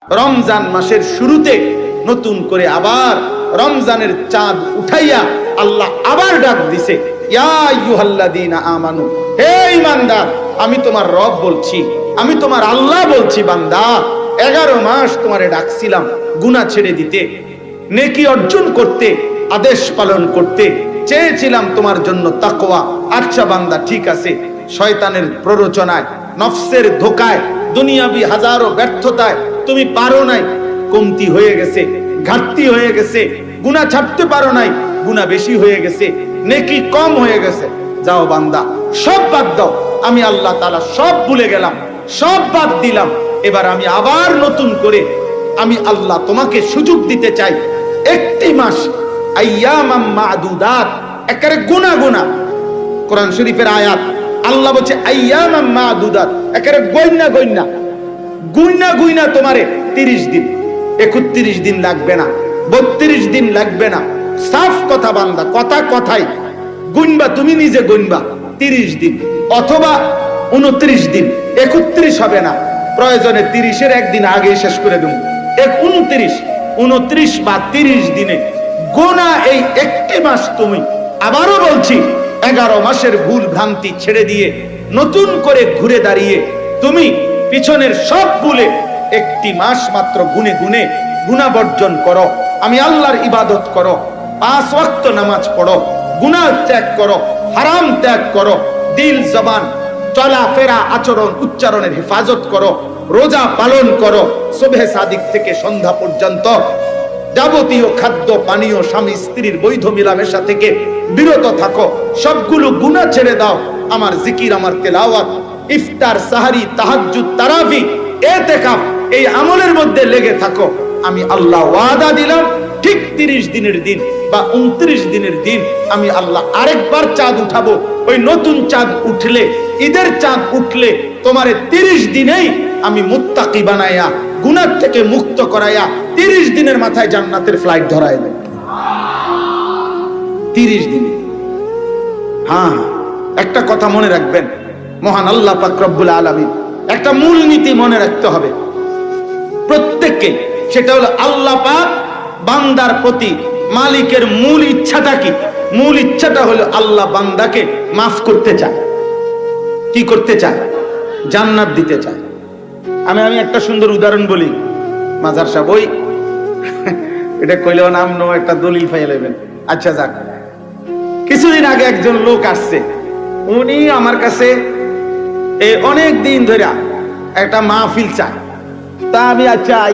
রমজান মাসের শুরুতে নতুন করে আবার রমজানের চাঁদ উঠাইয়া আল্লাহ আবার ডাক দিছে, ইয়া আইয়ুহাল্লাযীনা আমানু, হে ঈমানদার, আমি তোমার রব বলছি, আমি তোমার আল্লাহ বলছি, বান্দা 11 মাস তোমারে ডাকছিলাম গুনাহ ছেড়ে দিতে, নেকি অর্জন করতে, আদেশ পালন করতে চেয়েছিলাম তোমার জন্য তাকওয়া। আচ্ছা বান্দা, ঠিক আছে, শয়তানের প্ররোচনায়, নফসের ধোকায়, দুনিয়াবি হাজারো ব্যর্থতায় তুমি পারো নাই, কমতি হয়ে গেছে, ঘাটতি হয়ে গেছে, গুনাহ ছাড়তে পারো নাই, গুনাহ বেশি হয়ে গেছে, নেকি কম হয়ে গেছে। যাও বান্দা, সব বাদ দাও, আমি আল্লাহ তাআলা সব ভুলে গেলাম, সব বাদ দিলাম, এবার আমি আবার নতুন করে আমি আল্লাহ তোমাকে সুযোগ দিতে চাই। একটি মাস, আইয়ামাম মা'দুদাত, একেবারে গুনাহ গুনাহ, কোরআন শরীফের আয়াত, আল্লাহ বলছে আইয়ামাম মা'দুদাত, একেবারে গয়না গয়না, গুইনা গুইনা তোমারে 30 দিন, 31 দিন লাগবে না, 32 দিন লাগবে না, সাফ কথা বান্দা, কথা কথাই গুনবা, তুমি নিজে গুনবা 30 দিন অথবা 29 দিন, 31 হবে না, প্রয়োজনে 30-এর একদিন আগে শেষ করে দেব। 29 বা 30 দিনে গোনা এই একটি মাস তুমি, আবারও বলছি, 11 মাসের ভুল ভ্রান্তি ছেড়ে দিয়ে নতুন করে ঘুরে দাঁড়িয়ে তুমি পিছনের সব ভুলে একটি মাস মাত্র গুনে গুনে গুনাহ বর্জন করো, আমি আল্লাহর ইবাদত করো, 5 ওয়াক্ত নামাজ পড়ো, গুনাহ ত্যাগ করো, হারাম ত্যাগ করো, দিল জবান চলাফেরা আচরণ উচ্চারণের হেফাজত করো, রোজা পালন করো, সুবহে সাদিক থেকে সন্ধ্যা পর্যন্ত যাবতীয় খাদ্য পানীয় স্বামী স্ত্রীর বৈধ মিলামেশা থেকে বিরত থাকো, সবগুলো গুনাহ ছেড়ে দাও, আমার জিকির, আমার তেলাওয়াত, ইফতার, সাহারি, তাহাজ্জুদ, তারাবি, ইতিকাফ, এই আমলের মধ্যে লেগে থাকো। আমি আল্লাহ ওয়াদা দিলাম, ঠিক 30 দিনের দিন বা 29 দিনের দিন আমি আল্লাহ আরেকবার চাঁদ উঠাবো। ওই নতুন চাঁদ উঠলে, ঈদের চাঁদ উঠলে তোমারে 30 দিনেই আমি মুত্তাকি বানাইয়া, গুনাহ থেকে মুক্ত করাইয়া 30 দিনের মাথায় জান্নাতের ফ্লাইট ধরাই দেব। 30 দিন। হ্যাঁ, একটা কথা মনে রাখবেন, মহান আল্লাহ পাক রব্বুল আলামিন একটা মূল নীতি মনে রাখতে হবে প্রত্যেককে, সেটা হলো আল্লাহ পাক বান্দার প্রতি মালিকের মূল ইচ্ছাটা কি? মূল ইচ্ছাটা হলো আল্লাহ বান্দাকে মাফ করতে চায়। কি করতে চায়? জান্নাত দিতে চায়। আমি একটা সুন্দর উদাহরণ বলি, মাজার সাহেব, ওই এটা কইলেও নাম নো একটা দলিল পাইয়া লইবেন। আচ্ছা যাক, কিছুদিন আগে একজন লোক আসছে, উনি আমার কাছে অনেক দিন ধরে একটা মাহফিল চায়। তা আমি আচ্ছা